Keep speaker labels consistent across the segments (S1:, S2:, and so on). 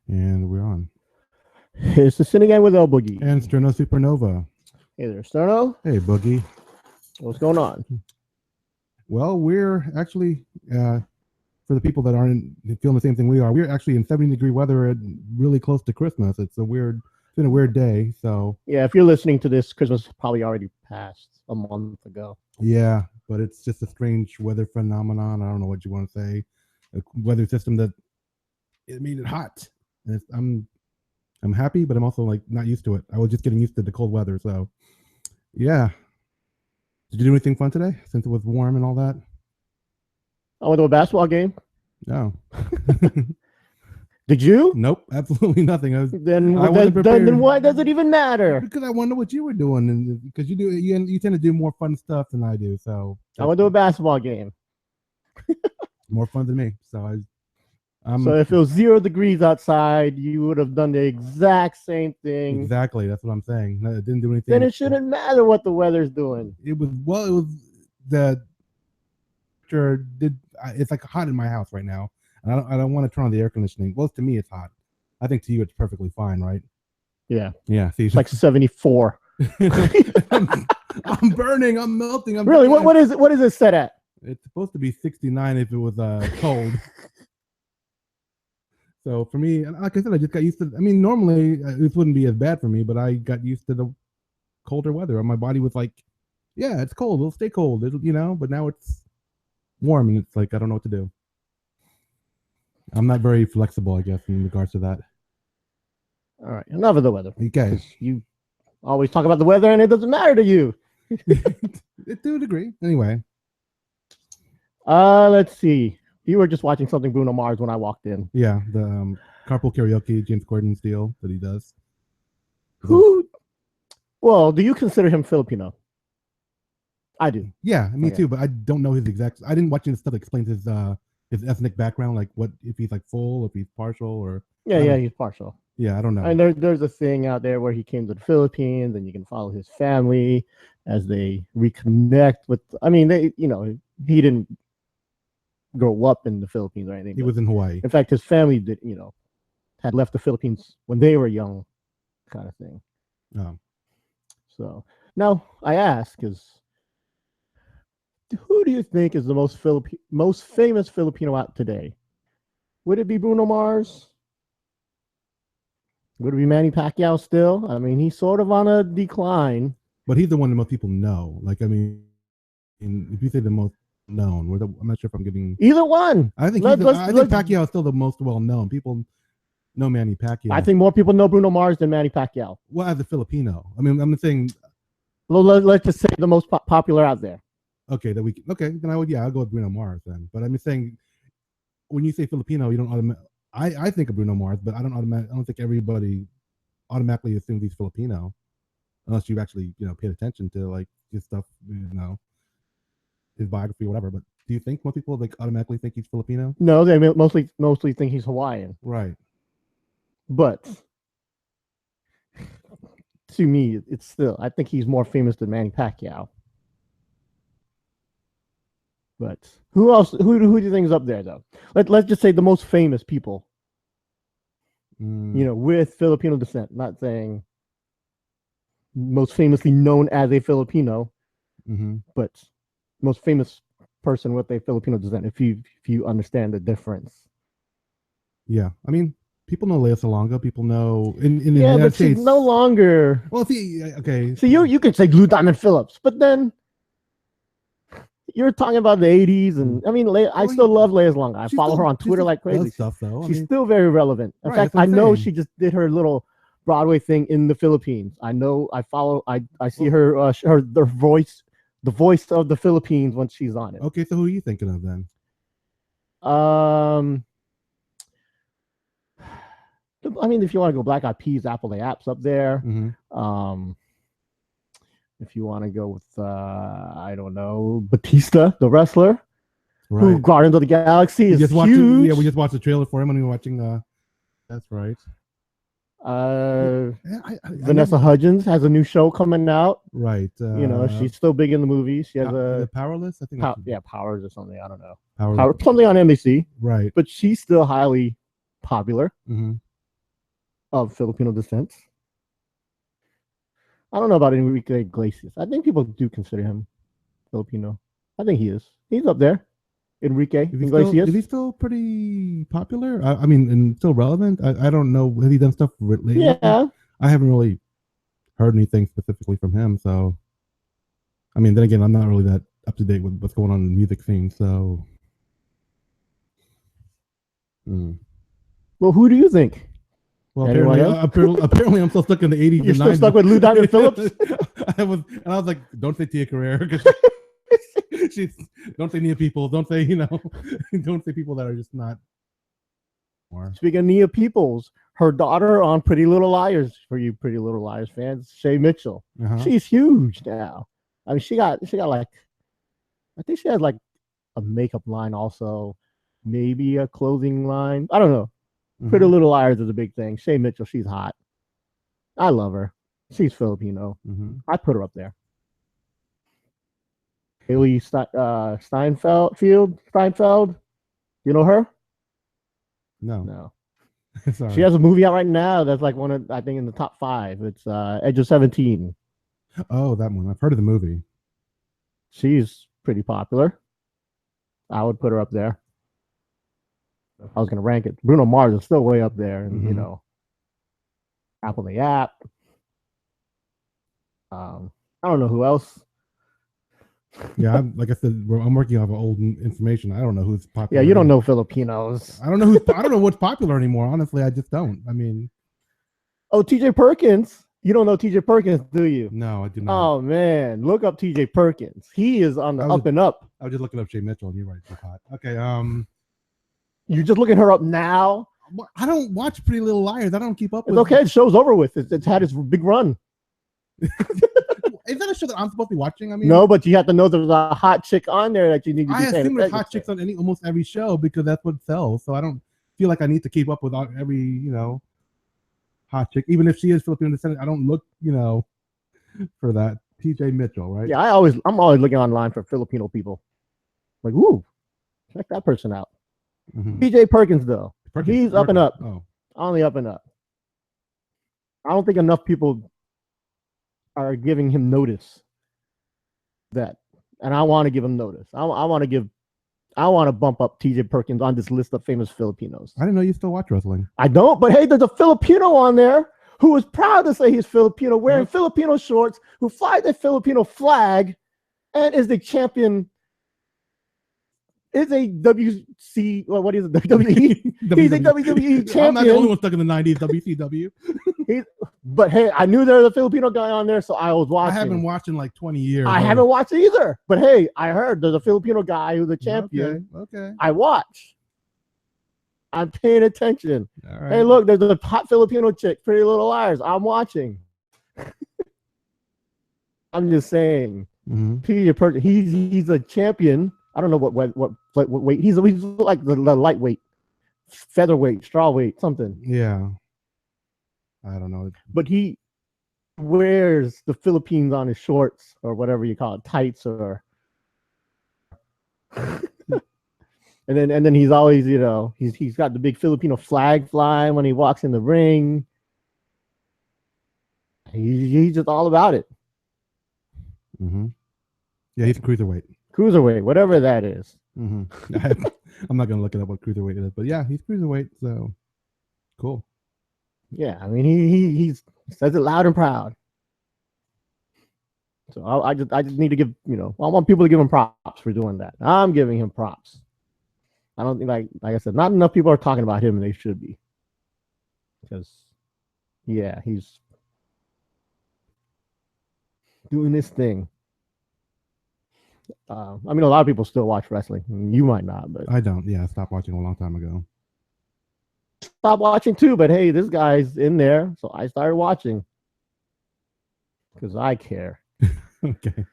S1: And we're on.
S2: It's the Sini-Gang with l-boogy.
S1: And Sterno Supernova.
S2: Hey there, Sterno.
S1: Hey, Boogie.
S2: What's going on?
S1: Well, we're actually, for the people that aren't feeling the same thing we are, we're actually in 70-degree weather and really close to Christmas. It's been a weird day. So
S2: yeah, if you're listening to this, Christmas probably already passed a month ago.
S1: Yeah, but it's just a strange weather phenomenon. I don't know what you want to say. A weather system that it made it hot. And I'm happy, but I'm also like not used to it. I was just getting used to the cold weather. So yeah. Did you do anything fun today since it was warm and all that?
S2: I went to a basketball game.
S1: No.
S2: Did you?
S1: Nope, absolutely nothing.
S2: Then why does it even matter?
S1: Because I wonder what you were doing, and because you tend to do more fun stuff than I do. So
S2: I went to a basketball game.
S1: More fun than me. So
S2: so if it was 0 degrees outside, you would have done the exact same thing.
S1: Exactly, that's what I'm saying. It didn't do anything.
S2: Then it shouldn't matter what the weather's doing.
S1: It's like hot in my house right now. And I don't want to turn on the air conditioning. Well, to me, it's hot. I think to you, it's perfectly fine, right?
S2: Yeah.
S1: Yeah. See,
S2: it's like 74.
S1: I'm burning. I'm melting.
S2: Really? What is it? What is it set at?
S1: It's supposed to be 69 if it was cold. So for me, like I said, I just got used to. I mean, normally this wouldn't be as bad for me, but I got used to the colder weather. My body was like, "Yeah, it's cold. It'll stay cold." But now it's warm, and it's like I don't know what to do. I'm not very flexible, I guess, in regards to that.
S2: All right, enough of the weather.
S1: Okay.
S2: You always talk about the weather, and it doesn't matter to you.
S1: To a degree. Anyway.
S2: Let's see. You were just watching something Bruno Mars when I walked in.
S1: Yeah, the carpool karaoke, James Corden's deal that he does.
S2: Well, do you consider him Filipino? I do.
S1: Yeah, me too, but I don't know his exact. I didn't watch any stuff that explains his ethnic background, like what if he's like full, if he's partial, or
S2: he's partial.
S1: Yeah, I don't know.
S2: And there's a thing out there where he came to the Philippines, and you can follow his family as they reconnect with. I mean, he didn't grow up in the Philippines or anything.
S1: He was in Hawaii.
S2: In fact, his family did, had left the Philippines when they were young, kind of thing.
S1: Oh.
S2: So now I ask who do you think is the most famous Filipino out today? Would it be Bruno Mars? Would it be Manny Pacquiao still? I mean, he's sort of on a decline.
S1: But he's the one that most people know. Like, I mean, if you say the most known, I'm not sure if I'm giving
S2: either one.
S1: I think Pacquiao is still the most well known. People know Manny Pacquiao.
S2: I think more people know Bruno Mars than Manny Pacquiao.
S1: Well, as a Filipino, I mean, I'm saying.
S2: Well, let's just say the most popular out there.
S1: Okay, then I'll go with Bruno Mars then. But I'm just saying, when you say Filipino, you don't automatically. I think of Bruno Mars, but I don't think everybody automatically assumes he's Filipino, unless you've actually paid attention to like his stuff, his biography or whatever. But do you think most people like automatically think he's Filipino?
S2: No, they mostly think he's Hawaiian.
S1: Right.
S2: But to me, it's still, I think he's more famous than Manny Pacquiao. But who else? Who do you think is up there though? Let's just say the most famous people. With Filipino descent. Not saying most famously known as a Filipino, but most famous person with a Filipino descent. If you understand the difference.
S1: Yeah, I mean, people know Lea Salonga. People know in the United States.
S2: She's no longer.
S1: Well, see, okay.
S2: So you could say Blue Diamond Phillips, but then. You're talking about the 80s, and I mean, I still love Lea Salonga. I follow her on Twitter like crazy. She's still very relevant. In fact, I know she just did her little Broadway thing in the Philippines. I know. I follow. I see her the voice of the Philippines when she's on it.
S1: Okay, so who are you thinking of then?
S2: I mean, if you want to go Black Eyed Peas, Apple the App's up there. If you want to go with, I don't know, Batista, the wrestler, who Guardians of the Galaxy is huge.
S1: We just watched the trailer for him when we were watching. That's right.
S2: Vanessa Hudgens has a new show coming out.
S1: Right.
S2: She's still big in the movies. She has
S1: Powerless, I think.
S2: Powers or something. I don't know.
S1: Power,
S2: something on NBC.
S1: Right.
S2: But she's still highly popular. of Filipino descent. I don't know about Enrique Iglesias. I think people do consider him Filipino. I think he is. He's up there. Enrique Iglesias.
S1: Is he still pretty popular? I mean, and still relevant? I don't know. Has he done stuff lately?
S2: Yeah.
S1: I haven't really heard anything specifically from him. So, I mean, then again, I'm not really that up to date with what's going on in the music scene. So,
S2: well, who do you think?
S1: Well, apparently, I'm still stuck in the 80s.
S2: You're still stuck with Lou Diamond Phillips.
S1: I was like, don't say Tia Carrere. Don't say Nia Peoples. Don't say don't say people that are just not. More.
S2: Speaking of Nia Peoples, her daughter on Pretty Little Liars, for you Pretty Little Liars fans, Shay Mitchell. She's huge now. I mean, she got like, I think she has like a makeup line also, maybe a clothing line. I don't know. Pretty Little Liars is a big thing. Shay Mitchell, she's hot. I love her. She's Filipino. I put her up there. Haley Steinfeld. You know her?
S1: No.
S2: She has a movie out right now that's like one of, I think, in the top 5. It's Edge of 17.
S1: Oh, that one. I've heard of the movie.
S2: She's pretty popular. I would put her up there. I was going to rank it. Bruno Mars is still way up there. And, Apple the App. I don't know who else.
S1: Yeah, like I said, I'm working off of old information. I don't know who's popular.
S2: Yeah, you don't know Filipinos.
S1: I don't know what's popular anymore. Honestly, I just don't. I mean,
S2: TJ Perkins. You don't know TJ Perkins, do you?
S1: No, I do not.
S2: Oh man, look up TJ Perkins. He is on the up and up.
S1: I was just looking up Shay Mitchell, and you're right. She's hot. Okay.
S2: You're just looking her up now.
S1: I don't watch Pretty Little Liars. I don't keep up.
S2: It's okay. The show's over with. It's had its big run.
S1: Is that a show that I'm supposed to be watching? I mean,
S2: no, but you have to know there's a hot chick on there that you need to be
S1: I assume there's hot chicks on almost every show because that's what sells. So I don't feel like I need to keep up with every hot chick, even if she is Filipino descent. I don't look for that. TJ Mitchell, right?
S2: Yeah, I'm always looking online for Filipino people. Like, ooh, check that person out. TJ Perkins, though, he's up and up.
S1: Oh,
S2: only up and up. I don't think enough people are giving him notice that, and I want to give him notice. I want to bump up TJ Perkins on this list of famous Filipinos.
S1: I didn't know you still watch wrestling.
S2: I don't, but hey, there's a Filipino on there who is proud to say he's Filipino, wearing Filipino shorts, who flies the Filipino flag, and is the champion. Is a WC, well, what is it? WWE? He's a WWE champion.
S1: I'm not the only one stuck in the 90s, WCW.
S2: But hey, I knew there was a Filipino guy on there, so I was watching.
S1: I haven't watched in like 20 years.
S2: I haven't watched it either. But hey, I heard there's a Filipino guy who's a champion.
S1: Okay.
S2: I watch. I'm paying attention.
S1: All right.
S2: Hey, look, there's a hot Filipino chick, Pretty Little Liars. I'm watching. I'm just saying. He's a champion. I don't know what weight. He's like the lightweight, featherweight, strawweight, something.
S1: Yeah. I don't know.
S2: But he wears the Philippines on his shorts or whatever you call it, tights or. and then he's always, he's got the big Filipino flag flying when he walks in the ring. He's just all about it.
S1: Yeah, he's a cruiserweight.
S2: Cruiserweight, whatever that is.
S1: I'm not gonna look it up what cruiserweight is, but yeah, he's cruiserweight. So cool.
S2: Yeah, I mean he says it loud and proud. So I just need to give I want people to give him props for doing that. I'm giving him props. I don't think like I said, not enough people are talking about him, and they should be. Because yeah, he's doing this thing. I mean, a lot of people still watch wrestling. You might not, but
S1: I don't. Yeah, I stopped watching a long time ago.
S2: Stopped watching too, but hey, this guy's in there, so I started watching because I care.
S1: Okay.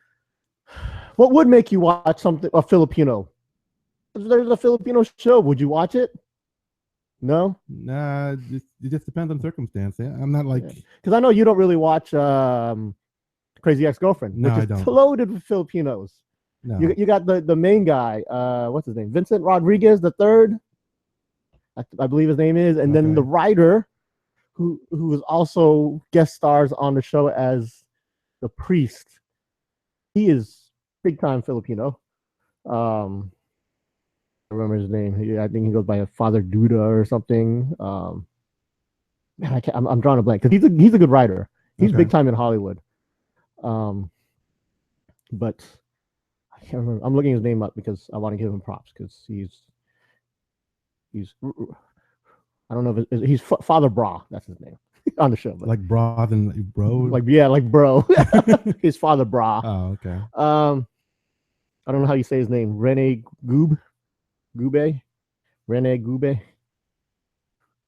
S2: What would make you watch something a Filipino? If there's a Filipino show, would you watch it? No.
S1: Nah, it just depends on circumstance. Yeah, I'm not like
S2: because I know you don't really watch Crazy Ex-Girlfriend.
S1: No,
S2: which is
S1: I don't.
S2: Loaded with Filipinos.
S1: No.
S2: You got the main guy. What's his name? Vincent Rodriguez the third. I believe his name is, and then the writer, who was also guest stars on the show as the priest. He is big time Filipino. I remember his name. I think he goes by Father Duda or something. Man, I'm drawing a blank because he's a good writer. He's big time in Hollywood. But I can't remember. I'm looking his name up because I want to give him props because he's I don't know if he's Father Bra. That's his name on the show. But
S1: like Bra and Bro.
S2: Like bro. His Father Bra.
S1: Oh, okay.
S2: I don't know how you say his name. Rene Gube. But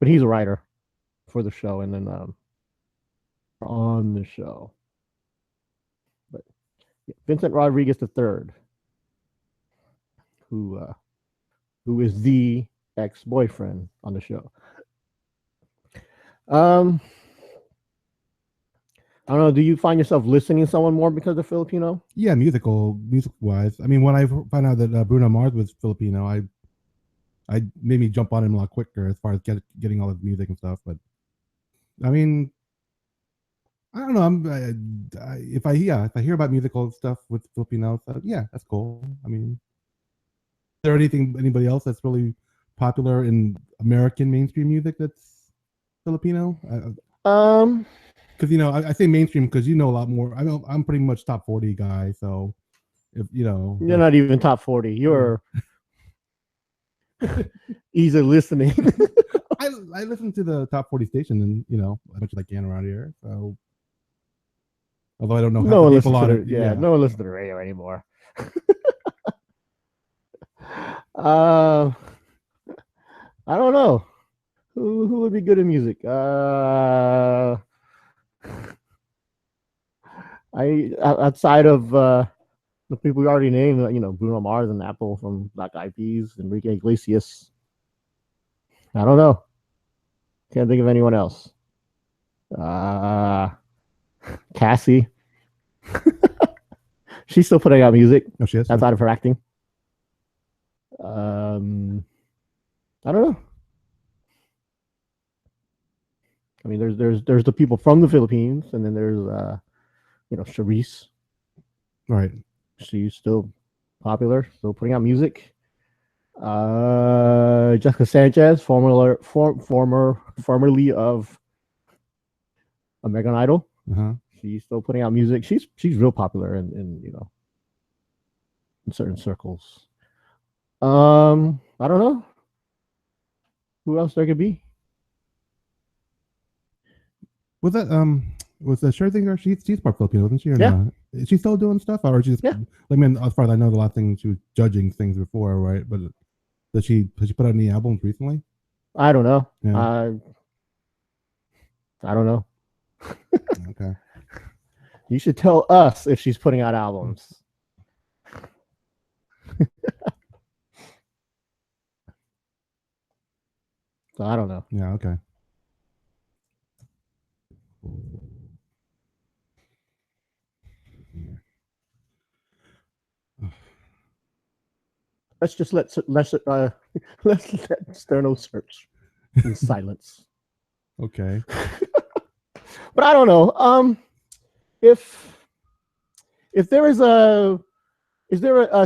S2: he's a writer for the show, and then on the show. But yeah, Vincent Rodriguez III, who is the ex-boyfriend on the show. I don't know. Do you find yourself listening to someone more because they're Filipino?
S1: Yeah, music wise. I mean, when I found out that Bruno Mars was Filipino, I made me jump on him a lot quicker as far as getting all his music and stuff. But I mean, I don't know. If I hear about musical stuff with Filipino stuff, yeah, that's cool. I mean, is there anybody else that's really popular in American mainstream music that's Filipino? Because I say mainstream because you know a lot more. I'm pretty much top 40 guy, so if you're
S2: not even top 40. You're easy listening.
S1: I listen to the top 40 station, and as much as I can around here. So although I don't know how people on it,
S2: no one listens to the radio anymore. I don't know who would be good in music. Outside of the people we already named, Bruno Mars and Apple from Black Eyed Peas, Enrique Iglesias. I don't know. Can't think of anyone else. Cassie. She's still putting out music.
S1: Oh, she is?
S2: Outside of her acting. I don't know. I mean, there's the people from the Philippines, and then there's Charisse.
S1: Right.
S2: She's still popular, still putting out music. Jessica Sanchez, formerly of American Idol. She's still putting out music. She's real popular in certain circles. I don't know who else there could be.
S1: Was that Scherzinger? She's part Filipino, wasn't she? Or not? Is she still doing stuff, or she's as far as I know, the last thing she was judging things before, right? But has she put out any albums recently?
S2: I don't know.
S1: Yeah.
S2: I don't know.
S1: Okay.
S2: You should tell us if she's putting out albums. So I don't know.
S1: Yeah. Okay.
S2: Let's just let Sterno search in silence.
S1: Okay.
S2: But I don't know. If there is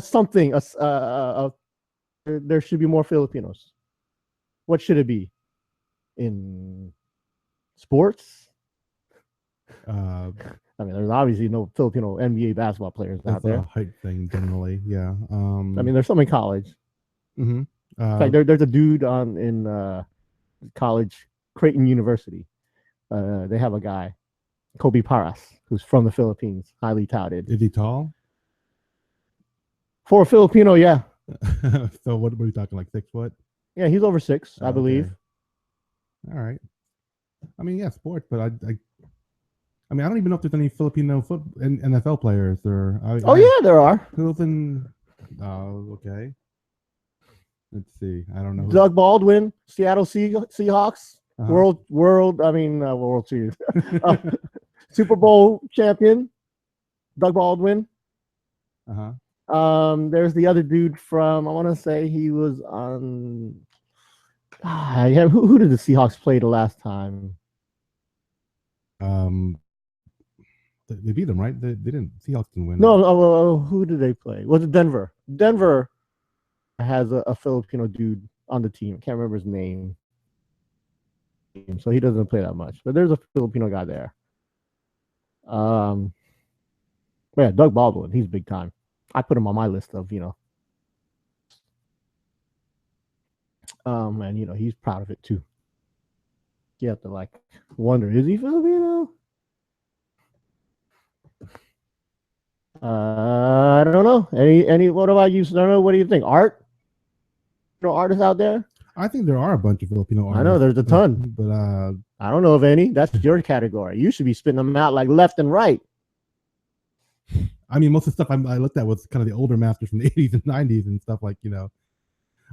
S2: something there should be more Filipinos. What should it be? In sports? I mean, there's obviously no Filipino NBA basketball players out there.
S1: That's a hype thing generally, yeah.
S2: I mean, there's some in college.
S1: Mm-hmm.
S2: In fact, there's a dude in college, Creighton University. They have a guy, Kobe Paras, who's from the Philippines, highly touted.
S1: Is he tall?
S2: For a Filipino, yeah.
S1: So what were you talking, like 6 foot?
S2: Yeah, he's over 6, I believe.
S1: All right. I mean, yeah, sports, but I don't even know if there's any Filipino NFL players. There
S2: are.
S1: Who's in? Oh, okay. Let's see. I don't know.
S2: Doug Baldwin, Seattle Seahawks, World Series, Super Bowl champion, Doug Baldwin. There's the other dude from, I want to say he was on. Who did the Seahawks play the last time?
S1: They beat them, right? They didn't. Seahawks didn't win.
S2: No, who did they play? Was it Denver? Denver has a Filipino dude on the team. Can't remember his name, so he doesn't play that much. But there's a Filipino guy there. Yeah, Doug Baldwin. He's big time. I put him on my list of and he's proud of it too. You have to like wonder, is he Filipino? I don't know. Any? What about you, Snow? What do you think? Art? Artists out there?
S1: I think there are a bunch of Filipino artists.
S2: I know there's a ton,
S1: but
S2: I don't know of any. That's your category. You should be spitting them out like left and right.
S1: I mean, most of the stuff I looked at was kind of the older masters from the 80s and 90s and stuff like,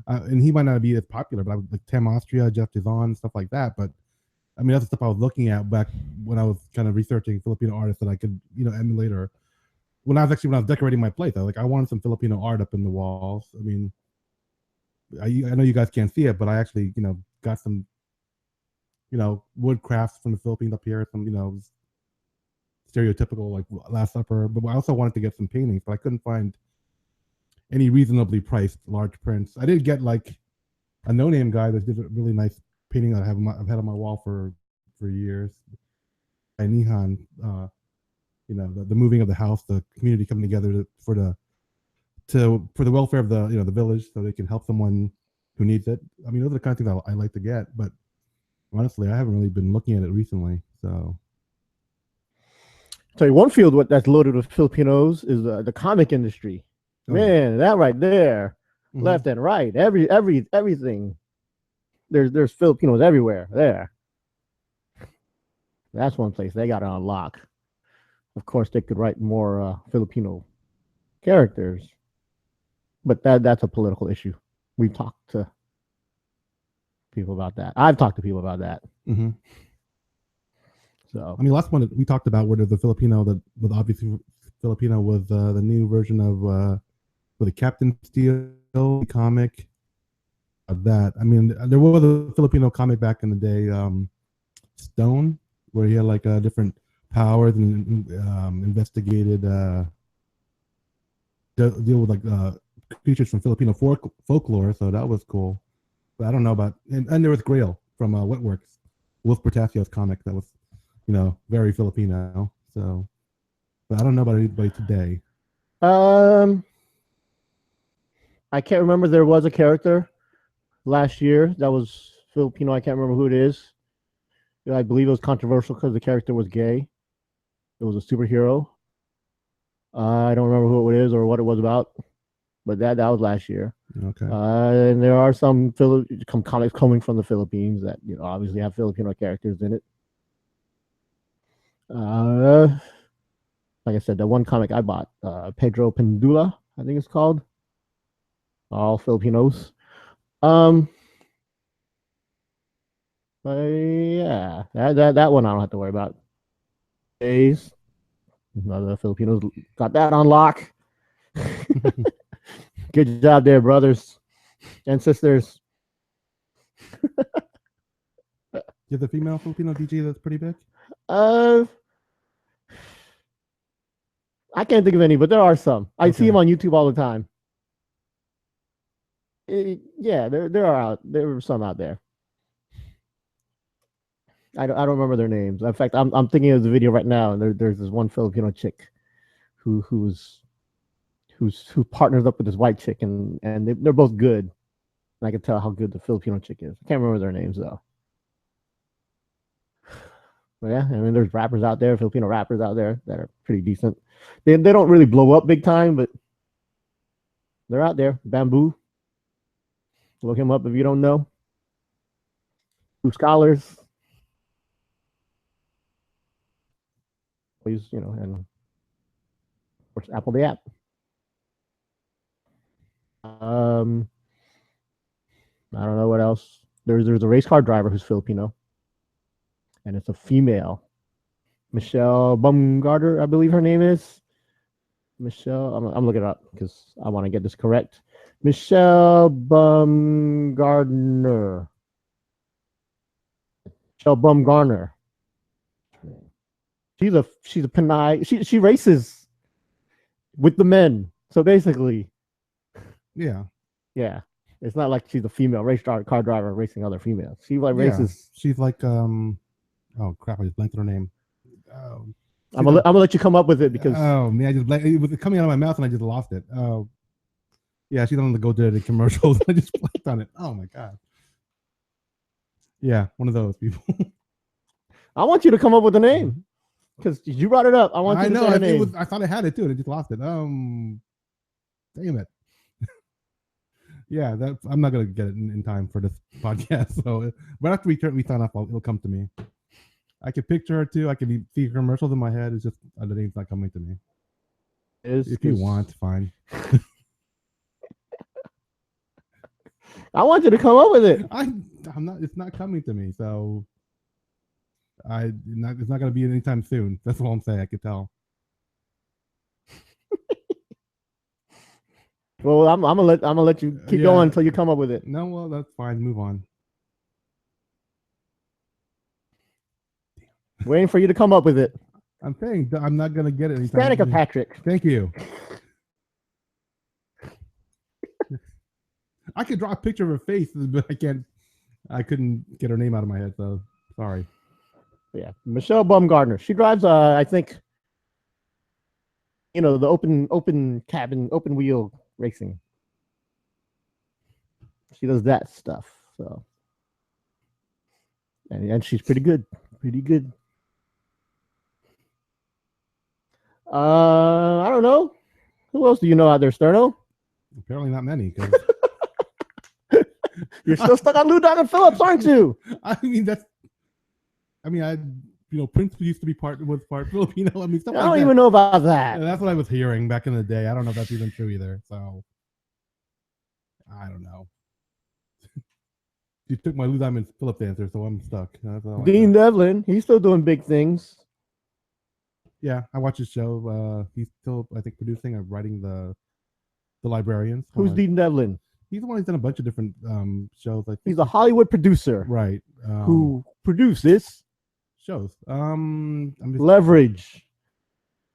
S1: and he might not be as popular, but I was like Tam Austria, Jeff Dizon, stuff like that. But I mean, that's the stuff I was looking at back when I was kind of researching Filipino artists that I could, emulate. Or when I was decorating my place, I wanted some Filipino art up in the walls. I mean, I know you guys can't see it, but I actually, got some, wood crafts from the Philippines up here, some, stereotypical like Last Supper. But I also wanted to get some paintings, but I couldn't find any reasonably priced large prints. I did get like a no-name guy that did a really nice painting that I've had on my wall for years. By Nihan, the moving of the house, the community coming together for the welfare of the the village, so they can help someone who needs it. I mean, those are the kind of things I like to get, but honestly, I haven't really been looking at it recently. So,
S2: tell you one field that's loaded with Filipinos is the comic industry. Oh. Man, that right there, left and right, everything. There's Filipinos everywhere there. That's one place they got to unlock. Of course, they could write more Filipino characters, but that's a political issue. We've talked to people about that. I've talked to people about that.
S1: Mm-hmm.
S2: So,
S1: I mean, last one that we talked about, where there's a Filipino that was obviously Filipino, was the new version of the Captain Steel comic. That, I mean, there was a Filipino comic back in the day, Stone, where he had like different powers and investigated deal with like creatures from Filipino folklore. So that was cool. But I don't know about, and there was Grail from Wetworks, Wolf Portasio's comic that was, very Filipino. So, but I don't know about anybody today.
S2: I can't remember. There was a character last year that was Filipino. I can't remember who it is. I believe it was controversial because the character was gay. It was a superhero. I don't remember who it is or what it was about, but that was last year.
S1: Okay.
S2: And there are some comics coming from the Philippines that obviously have Filipino characters in it. Like I said, the one comic I bought, Pedro Pendula, I think it's called. All Filipinos. But yeah, that one I don't have to worry about. Days, other Filipinos got that on lock. Good job there, brothers and sisters.
S1: You have the female Filipino DJ that's pretty big?
S2: I can't think of any, but there are some. I see them on YouTube all the time. Yeah, there are some out there. I don't remember their names. In fact, I'm thinking of the video right now, and there's this one Filipino chick who partners up with this white chick, and they're both good. And I can tell how good the Filipino chick is. I can't remember their names though. But yeah, I mean, there's rappers out there, Filipino rappers out there that are pretty decent. They don't really blow up big time, but they're out there. Bamboo. Look him up if you don't know. Two Scholars. Please, and of course Apple the app. I don't know what else. There's a race car driver who's Filipino, and it's a female. Michelle Baumgartner, I believe her name is. Michelle, I'm looking it up because I want to get this correct. Michelle Baumgartner. Michelle Baumgartner. She's a Panay. She races with the men. So basically,
S1: yeah.
S2: It's not like she's a female car driver racing other females. She like races.
S1: She's like oh crap! I just blanked on her name.
S2: I'm gonna let you come up with it because
S1: man, it was coming out of my mouth and I just lost it. Oh, yeah, she's on the GoDaddy commercials. I just blanked on it. Oh my god. Yeah, one of those people.
S2: I want you to come up with a name because you brought it up. I want you to say a name.
S1: I thought I had it too, and I just lost it. Damn it. Yeah, I'm not gonna get it in time for this podcast. So right after we sign off, it'll come to me. I can picture her too. I can see commercials in my head. It's just the name's not coming to me. If you want, fine.
S2: I want you to come up with it.
S1: I'm not. It's not coming to me. So it's not gonna be anytime soon. That's all I'm saying. I can tell.
S2: Well, I'm gonna let you keep going until you come up with it.
S1: No, well, that's fine. Move on.
S2: Waiting for you to come up with it.
S1: I'm saying I'm not gonna get it anytime.
S2: Stanica Patrick.
S1: Thank you. I could draw a picture of her face, but I couldn't get her name out of my head. So sorry.
S2: Yeah, Michelle Baumgartner. She drives, I think, the open cabin, open wheel racing. She does that stuff. So, and she's pretty good. Pretty good. I don't know. Who else do you know out there, Sterno?
S1: Apparently not many.
S2: You're still stuck on Lou Diamond Phillips, aren't you?
S1: Prince used to be part Filipino.
S2: I don't even know about that.
S1: Yeah, that's what I was hearing back in the day. I don't know if that's even true either. So I don't know. You took my Lou Diamond Phillips answer, so I'm stuck.
S2: Dean Devlin, he's still doing big things.
S1: Yeah, I watch his show. He's still, I think, producing or writing the Librarians.
S2: Who's Dean Devlin?
S1: He's the one who's done a bunch of different shows.
S2: He's a Hollywood producer,
S1: right?
S2: Who produces
S1: shows.
S2: Leverage.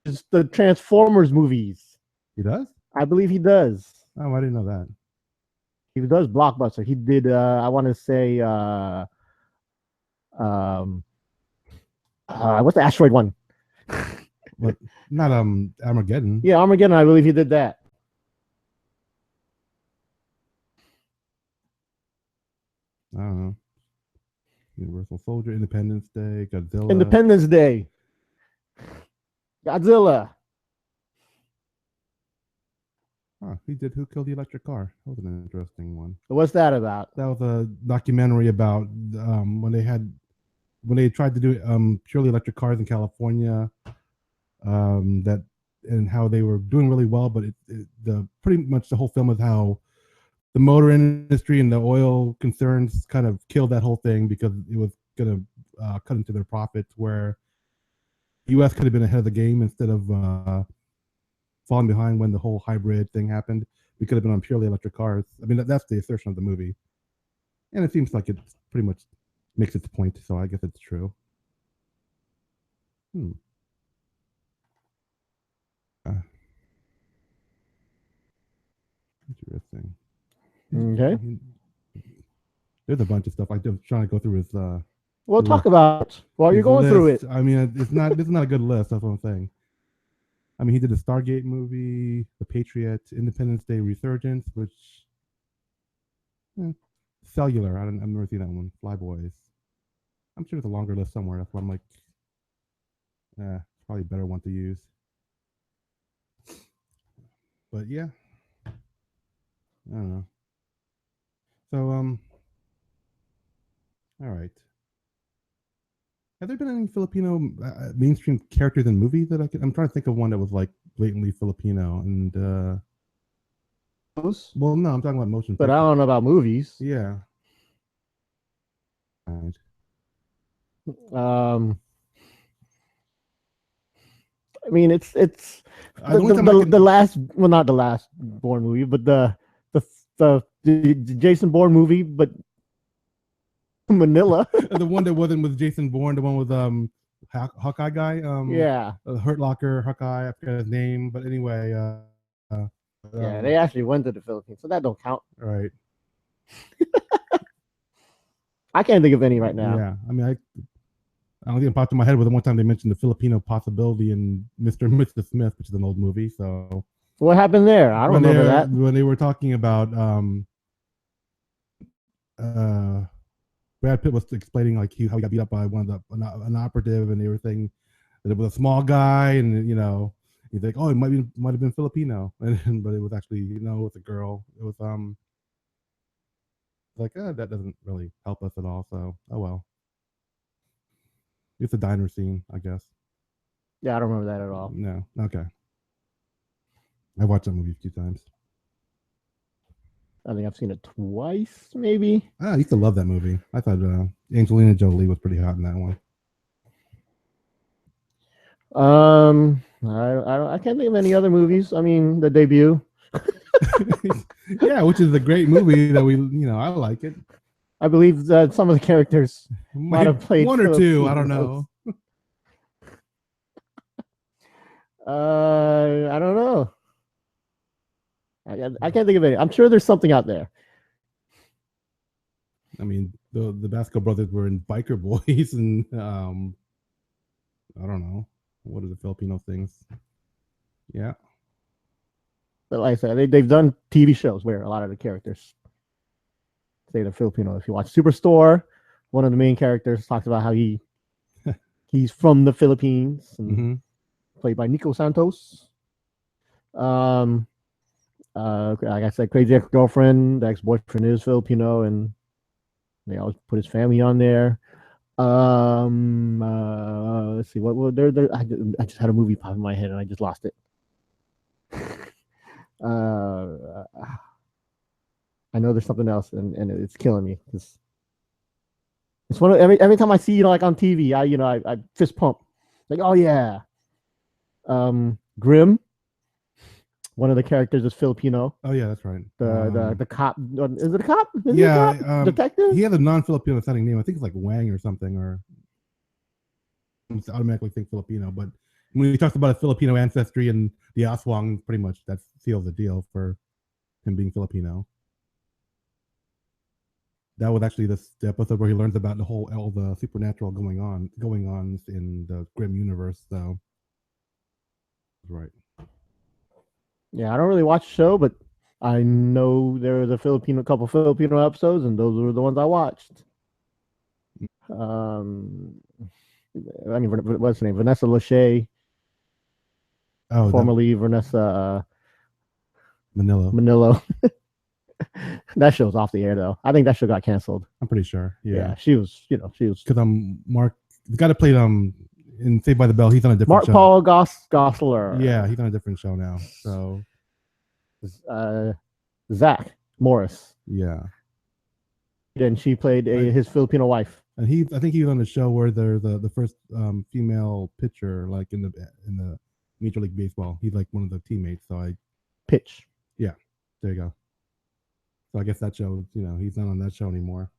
S2: It's the Transformers movies.
S1: He does?
S2: I believe he does.
S1: Oh, I didn't know that.
S2: He does Blockbuster. He did. I want to say. What's the asteroid one?
S1: What? Not Armageddon.
S2: Yeah, Armageddon. I believe he did that.
S1: I don't know. Universal Soldier, Independence Day, Godzilla.
S2: Independence Day. Godzilla.
S1: He did Who Killed the Electric Car. That was an interesting one.
S2: What's that about?
S1: That was a documentary about when they tried to do purely electric cars in California, and how they were doing really well, but pretty much the whole film is how the motor industry and the oil concerns kind of killed that whole thing because it was going to cut into their profits, where the U.S. could have been ahead of the game instead of falling behind when the whole hybrid thing happened. We could have been on purely electric cars. I mean, that's the assertion of the movie. And it seems like it pretty much makes its point, so I guess it's true. Interesting.
S2: Okay.
S1: There's a bunch of stuff. I'm trying to go through his.
S2: We'll talk about it while you're going through it.
S1: I mean, this is not a good list. That's what I'm saying. I mean, he did the Stargate movie, The Patriot, Independence Day Resurgence, which Cellular. I've never seen that one. Flyboys. I'm sure there's a longer list somewhere. That's why I'm like, probably a better one to use. But yeah, I don't know. So all right. Have there been any Filipino mainstream characters in movies that I'm trying to think of one that was like blatantly Filipino and well, no, I'm talking about motion
S2: pictures. But I don't know about movies.
S1: Yeah. Right.
S2: I mean, it's the last, well, not the last Bourne movie, but the Jason Bourne movie, but Manila.
S1: The one that wasn't with Jason Bourne, the one with Hawkeye guy.
S2: Yeah.
S1: Hurt Locker Hawkeye. I forget his name, but anyway.
S2: Yeah, they actually went to the Philippines, so that don't count.
S1: Right.
S2: I can't think of any right now.
S1: Yeah, I mean, I don't think it popped in my head with the one time they mentioned the Filipino possibility in Mr. and Mrs. Smith, which is an old movie. So
S2: what happened there? I don't remember that.
S1: When they were talking about Brad Pitt was explaining like how he got beat up by an operative, and they were saying that it was a small guy, and he's like, oh, it might have been Filipino, but it was actually it was a girl. It was like that doesn't really help us at all. So oh well. It's a diner scene, I guess.
S2: Yeah, I don't remember that at all.
S1: No, okay. I watched that movie a few times.
S2: I think I've seen it twice, maybe.
S1: I used to love that movie. I thought Angelina Jolie was pretty hot in that one.
S2: I can't think of any other movies. I mean, The Debut.
S1: Yeah, which is a great movie that I like it.
S2: I believe that some of the characters might have played
S1: one or two. I don't know.
S2: I don't know. I can't think of any. I'm sure there's something out there.
S1: I mean, the Basco brothers were in Biker Boys, and I don't know, what are the Filipino things? Yeah.
S2: But like I said, they've done TV shows where a lot of the characters say they're Filipino. If you watch Superstore, one of the main characters talks about how he's from the Philippines, and played by Nico Santos. Like I said, Crazy Ex-Girlfriend, the ex-boyfriend is Filipino, and they always put his family on there. Let's see, what I just had a movie pop in my head and I just lost it. I know there's something else, and it's killing me. It's one of every time I see like on TV, I fist pump, like, oh yeah. Grimm, one of the characters is Filipino.
S1: Oh yeah, that's right.
S2: The cop, is it a cop? Is
S1: yeah,
S2: he a cop? Detective.
S1: He has a non-Filipino sounding name. I think it's like Wang or something, or I automatically think Filipino. But when he talks about his Filipino ancestry and the Aswang, pretty much that seals the deal for him being Filipino. That was actually the episode where he learns about all the supernatural going on in the Grimm universe. So, right.
S2: Yeah, I don't really watch the show, but I know there was a couple Filipino episodes, and those were the ones I watched. I mean, what's her name? Vanessa Lachey. Oh, formerly Vanessa Manillo. That show's off the air though. I think that show got canceled.
S1: I'm pretty sure. Yeah,
S2: she was. Because
S1: Mark, the guy that played in Saved by the Bell, he's on a different show.
S2: Paul Gosselaar.
S1: Yeah, he's on a different show now. So,
S2: Zach Morris.
S1: Yeah.
S2: Then she played his Filipino wife.
S1: And I think he was on the show where they're the first female pitcher, like in the Major League Baseball. He's like one of the teammates. So
S2: pitch.
S1: Yeah, there you go. So I guess that show, he's not on that show anymore.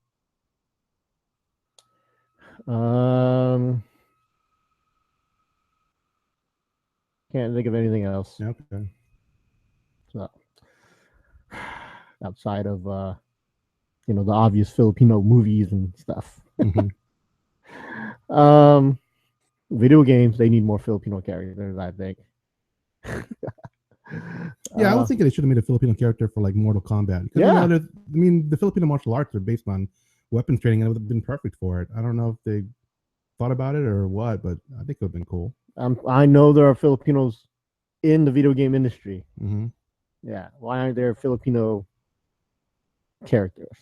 S2: Can't think of anything else.
S1: Okay.
S2: So outside of the obvious Filipino movies and stuff. Video games, they need more Filipino characters, I think.
S1: Yeah, I was thinking they should have made a Filipino character for like Mortal Kombat.
S2: Yeah.
S1: The Filipino martial arts are based on weapons training, and it would have been perfect for it. I don't know if they thought about it or what, but I think it would have been cool.
S2: I know there are Filipinos in the video game industry.
S1: Yeah.
S2: Why aren't there Filipino characters?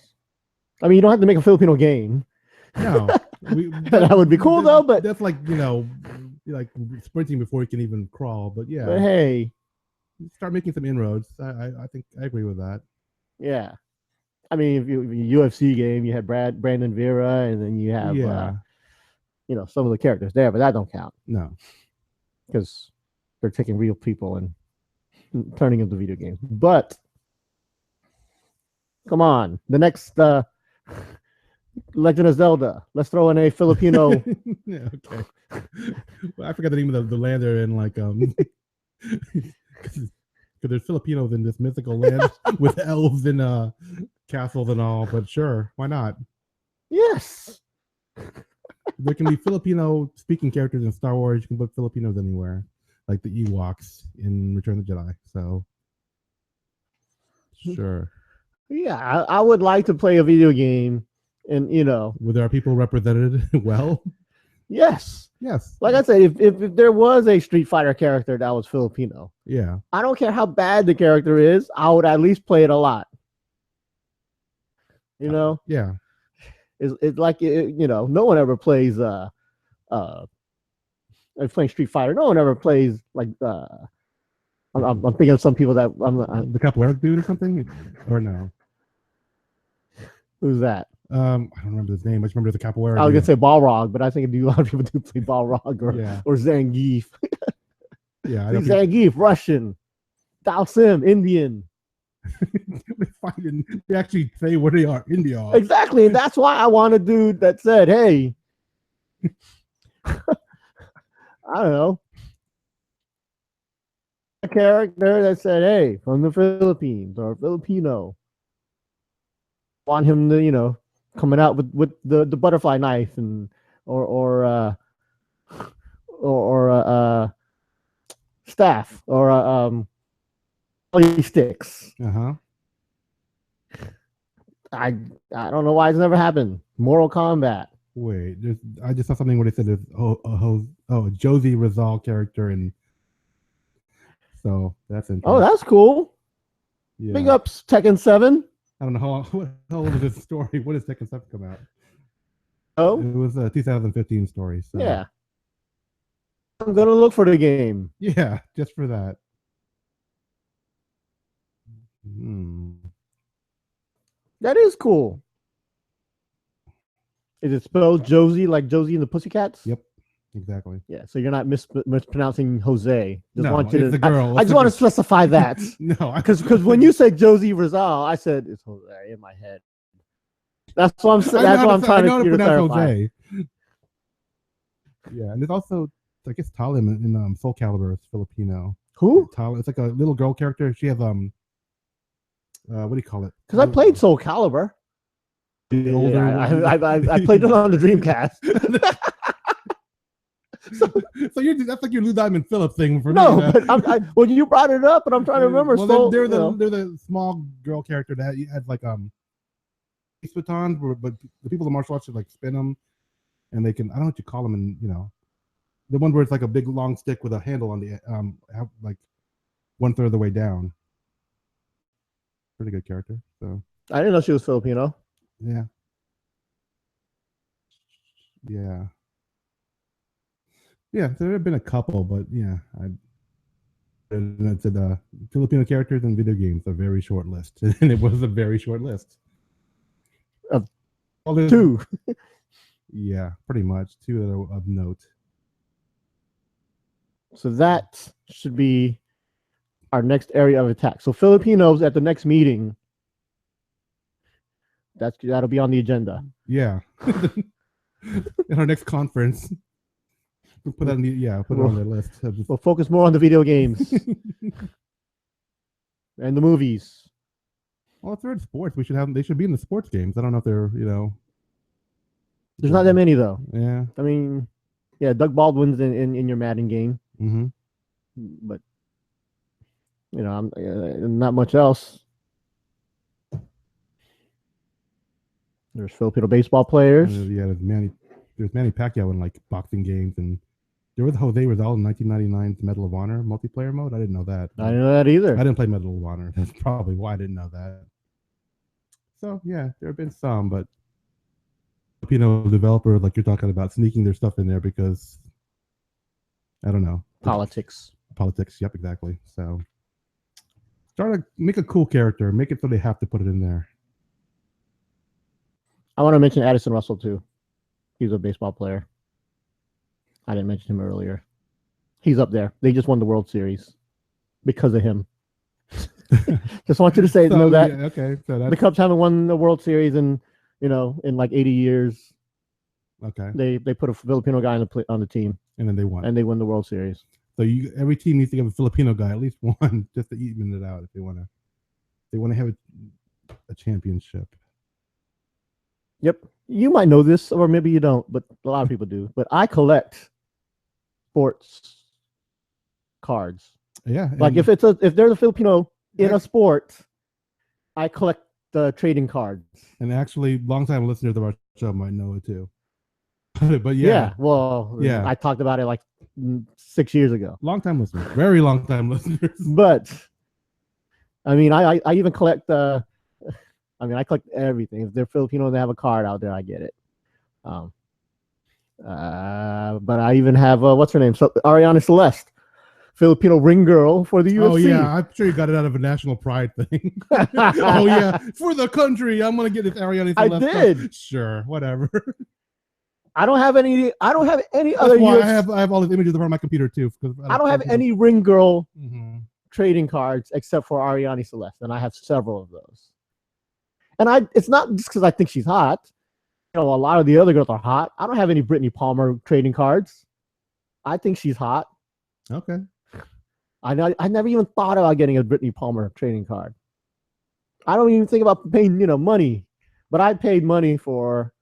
S2: I mean, you don't have to make a Filipino game.
S1: No.
S2: That would be cool though, but
S1: that's like, like sprinting before you can even crawl. But yeah.
S2: But hey,
S1: start making some inroads. I think I agree with that.
S2: Yeah. I mean, if you UFC game, you had Brandon Vera, and then you have some of the characters there, but that don't count.
S1: No.
S2: Because they're taking real people and turning them into video games. But come on, the next Legend of Zelda. Let's throw in a Filipino.
S1: Yeah, okay. Well, I forgot the name of the land they're in. Like because there's Filipinos in this mythical land with elves and castles and all. But sure, why not?
S2: Yes.
S1: There can be Filipino speaking characters in Star Wars. You can put Filipinos anywhere, like the Ewoks in Return of the Jedi. So sure.
S2: Yeah, I would like to play a video game, and
S1: were there people represented well?
S2: Yes. Like I said, if there was a Street Fighter character that was Filipino,
S1: yeah,
S2: I don't care how bad the character is, I would at least play it a lot.
S1: Yeah.
S2: It's like no one ever plays playing Street Fighter. No one ever plays like I'm thinking of some people that
S1: the capoeira dude or something, or no?
S2: Who's that?
S1: I don't remember his name. I just remember the capoeira.
S2: I was gonna say Balrog, but I think a lot of people do play Balrog or Zangief.
S1: Yeah,
S2: Zangief, Russian, Dalsim, Indian.
S1: They actually say where they are, India.
S2: Exactly, and that's why I want a dude that said, "Hey, I don't know, a character that said, hey, from the Philippines or Filipino." Want him to, coming out with the butterfly knife and or staff or sticks. I don't know why it's never happened. Mortal Kombat.
S1: Wait, I just saw something where they said there's Josie Rizal character, and so that's interesting.
S2: Oh, that's cool. Yeah. Big ups, Tekken 7.
S1: I don't know how old is this story. When does Tekken 7 come out?
S2: Oh,
S1: it was a 2015 story. So.
S2: Yeah, I'm gonna look for the game.
S1: Yeah, just for that.
S2: That is cool. Is it spelled Josie like Josie and the Pussycats?
S1: Yep, exactly.
S2: Yeah, so you're not mispronouncing Jose.
S1: No, it's a girl.
S2: I just want to specify that.
S1: No,
S2: because when you say Josie Rizal, I said it's Jose in my head. That's what I'm saying. That's what I'm trying to clarify. Jose.
S1: Yeah, and there's also, I guess, Talim in Soul Calibur is Filipino.
S2: Who?
S1: Talim. It's like a little girl character. She has what do you call it?
S2: Because I played Soul Calibur. Yeah, I played it on the Dreamcast.
S1: so that's like your Lou Diamond Phillips thing for
S2: me.
S1: No,
S2: but well, you brought it up, and I'm trying to remember.
S1: Well, they're the small girl character that had like batons, but the people in martial arts should like spin them, and they can, I don't know what you call them, and the one where it's like a big long stick with a handle on the like 1/3 of the way down. Pretty good character. So
S2: I didn't know she was Filipino.
S1: Yeah. There have been a couple, but I said Filipino characters in video games, a very short list, and it was a very short list.
S2: Two.
S1: Yeah, pretty much 2 that are of note.
S2: So that should be our next area of attack. So Filipinos at the next meeting. That'll be on the agenda.
S1: Yeah. In our next conference. We'll put that on put it on the list.
S2: We'll focus more on the video games. And the movies.
S1: Well, if they're in sports, they should be in the sports games. I don't know if they're,
S2: There's not that many though.
S1: Yeah.
S2: I mean, Doug Baldwin's in your Madden game.
S1: Mm-hmm.
S2: But I'm not much else. There's Filipino baseball players.
S1: There's Manny Pacquiao in like boxing games, and there was Jose Rizal in 1999's Medal of Honor multiplayer mode. I didn't know that.
S2: I didn't know that either.
S1: I didn't play Medal of Honor. That's probably why I didn't know that. So there have been some, but Filipino developer, like you're talking about, sneaking their stuff in there because I don't know.
S2: Politics.
S1: Yep, exactly. So start to make a cool character. Make it so they have to put it in there.
S2: I want to mention Addison Russell too. He's a baseball player. I didn't mention him earlier. He's up there. They just won the World Series because of him. Just want you to know that.
S1: Yeah, okay. So
S2: the Cubs haven't won the World Series in in like 80 years.
S1: Okay.
S2: They put a Filipino guy on the team,
S1: and then they won.
S2: And they win the World Series.
S1: So every team needs to have a Filipino guy, at least one, just to even it out if they want to have a championship.
S2: Yep. You might know this, or maybe you don't, but a lot of people do. But I collect sports cards.
S1: Yeah.
S2: Like if there's a Filipino in a sport, I collect the trading cards.
S1: And actually, longtime listeners of our show might know it too. But
S2: I talked about it like 6 years ago.
S1: Long-time listeners, very long-time listeners.
S2: But I mean, I even collect I collect everything. If they're Filipino and they have a card out there, I get it. But I even have what's her name? So Ariana Celeste, Filipino ring girl for the UFC.
S1: Oh yeah, I'm sure you got it out of a national pride thing. Oh yeah, for the country, I'm gonna get this Ariana Celeste.
S2: I did.
S1: Stuff. Sure, whatever.
S2: I don't have any
S1: That's
S2: other.
S1: Why I have all these images on my computer too.
S2: I don't have any ring girl trading cards except for Ariana Celeste, and I have several of those. And it's not just because I think she's hot. A lot of the other girls are hot. I don't have any Brittany Palmer trading cards. I think she's hot.
S1: Okay.
S2: I never even thought about getting a Brittany Palmer trading card. I don't even think about paying money, but I paid money for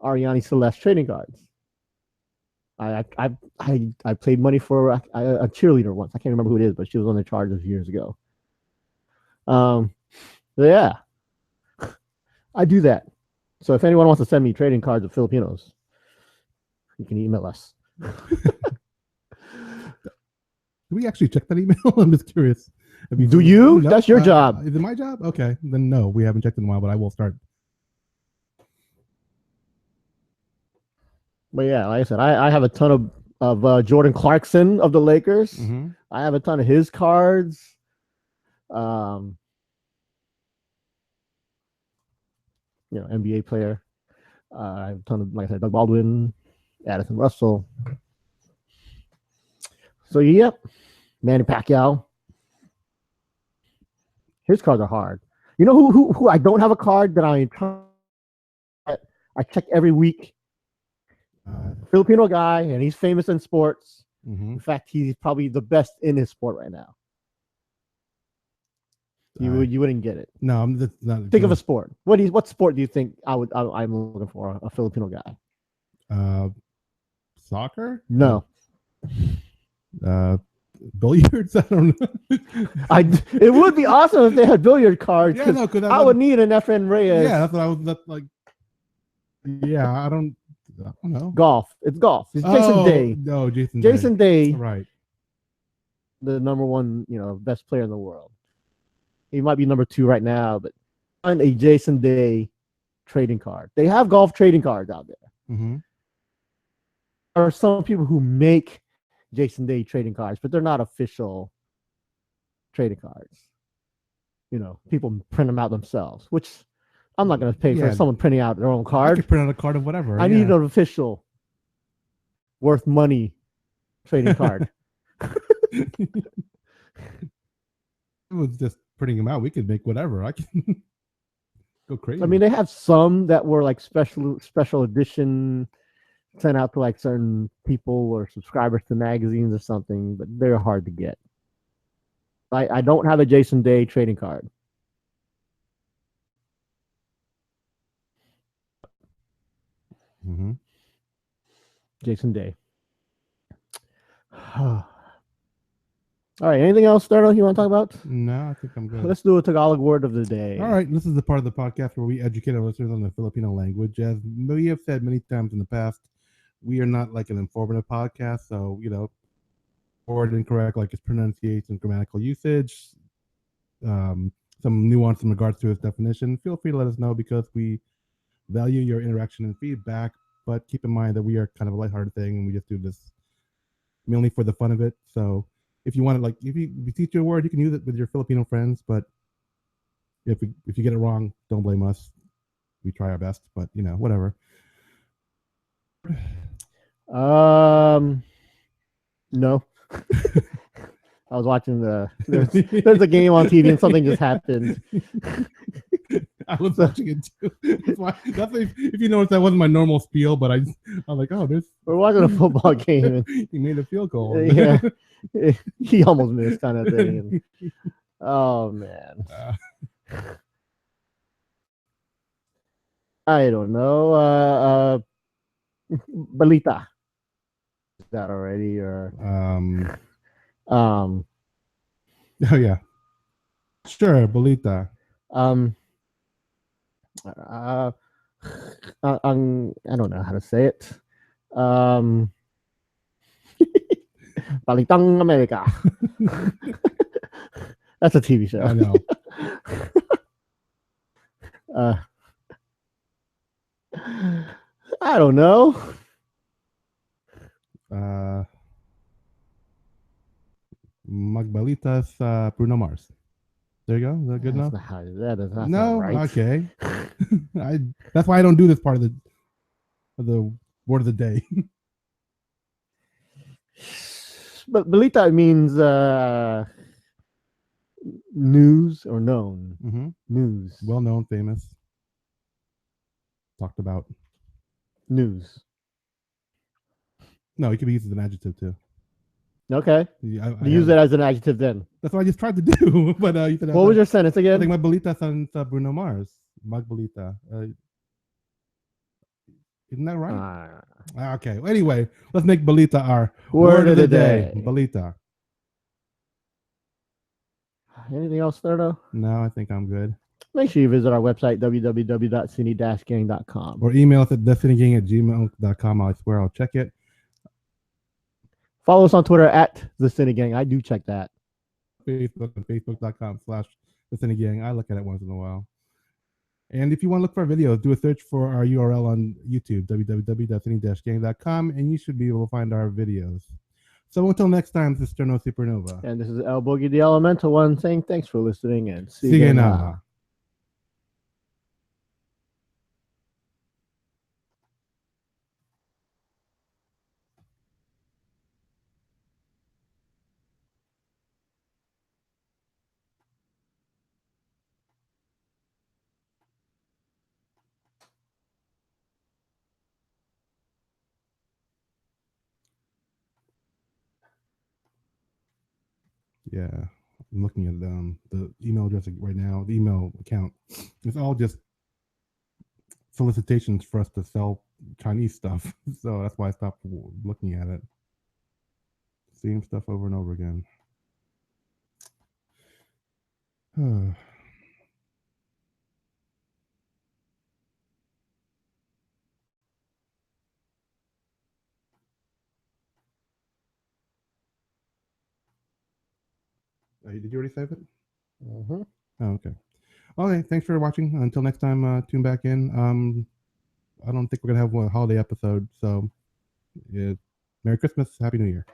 S2: Ariana Celeste trading cards. I paid money for a cheerleader once. I can't remember who it is, but she was on the Chargers years ago. Yeah, I do that. So if anyone wants to send me trading cards of Filipinos, you can email us.
S1: Do we actually check that email? I'm just curious.
S2: Do you? No, that's your job.
S1: Is it my job? Okay, then no, we haven't checked in a while, but I will start.
S2: But yeah, like I said, I have a ton of Jordan Clarkson of the Lakers.
S1: Mm-hmm.
S2: I have a ton of his cards. NBA player. I have a ton of, like I said, Doug Baldwin, Addison Russell. So yep, Manny Pacquiao. His cards are hard. You know who I don't have a card that I check every week. Filipino guy, and he's famous in sports.
S1: Mm-hmm.
S2: In fact, he's probably the best in his sport right now. You wouldn't get it.
S1: No, I'm just not.
S2: Think of a sport. What sport do you think I'm looking for a Filipino guy?
S1: Soccer?
S2: No.
S1: Billiards? I don't know.
S2: It would be awesome if they had billiard cards.
S1: Yeah, no, because
S2: I would need an FN Reyes.
S1: Yeah, that's what I was. That's like. Yeah, I don't know.
S2: Golf. It's golf. It's Jason Day.
S1: No,
S2: Jason Day.
S1: Right.
S2: The number one, best player in the world. He might be number 2 right now, but find a Jason Day trading card. They have golf trading cards out there.
S1: Mm-hmm.
S2: There are some people who make Jason Day trading cards, but they're not official trading cards. People print them out themselves, which I'm not going to pay for someone printing out their own card.
S1: I could print out a card of whatever.
S2: I need an official, worth money trading card.
S1: It was just printing them out. We could make whatever. I can go crazy.
S2: I mean, they have some that were like special edition, sent out to like certain people or subscribers to magazines or something, but they're hard to get. I don't have a Jason Day trading card.
S1: Mm-hmm.
S2: Jason Day. All right. Anything else, Darno, you want to talk about?
S1: No, I think I'm good.
S2: Let's do a Tagalog word of the day.
S1: All right. This is the part of the podcast where we educate our listeners on the Filipino language. As we have said many times in the past, we are not like an informative podcast. So, word incorrect, like its pronunciation, grammatical usage, some nuance in regards to its definition, feel free to let us know because we value your interaction and feedback. But keep in mind that we are kind of a lighthearted thing and we just do this mainly for the fun of it. So, if you want to, if you teach you a word, you can use it with your Filipino friends. But if you get it wrong, don't blame us. We try our best, but whatever.
S2: No. I was watching there's a game on TV and something just happened.
S1: I was watching it too. That's if you notice, that wasn't my normal spiel, but I'm like, oh,
S2: we're watching a football game.
S1: He made a field goal.
S2: Yeah, he almost missed, kind of thing. Oh man, I don't know. Balita, is that already or
S1: Oh yeah, sure, Balita.
S2: I don't know how to say it. Balitang America. That's a TV show.
S1: I know.
S2: I don't know.
S1: Magbalitas Bruno Mars. There you go. Is that good enough?
S2: That is not
S1: no.
S2: Right.
S1: Okay. That's why I don't do this part of the word of the day.
S2: But Balita means news or known.
S1: Mm-hmm.
S2: News.
S1: Well known, famous. Talked about.
S2: News. No,
S1: it could be used as an adjective too.
S2: Okay. I use it as an adjective then.
S1: That's what I just tried to do. But you said,
S2: what was your sentence again?
S1: I think my Balita son Bruno Mars. Magbalita. Isn't that right? Okay. Well, anyway, let's make Balita our word of the day. Balita.
S2: Anything else there, though?
S1: No, I think I'm good.
S2: Make sure you visit our website, www.sini-gang.com.
S1: Or email us at thesinigang@gmail.com. I swear I'll check it.
S2: Follow us on Twitter at The Sini-Gang. I do check that.
S1: Facebook and facebook.com/The Sini-Gang. I look at it once in a while. And if you want to look for our videos, do a search for our URL on YouTube, www.sini-gang.com, and you should be able to find our videos. So until next time, this is Sterno Supernova.
S2: And this is l-boogy, the Elemental One, saying thanks for listening and see you now.
S1: Yeah, I'm looking at the email address right now, the email account. It's all just solicitations for us to sell Chinese stuff. So that's why I stopped looking at it. Same stuff over and over again. Did you already save it?
S2: Mm-hmm.
S1: Oh, okay. Okay, thanks for watching. Until next time, tune back in. I don't think we're going to have a holiday episode. So, Merry Christmas. Happy New Year.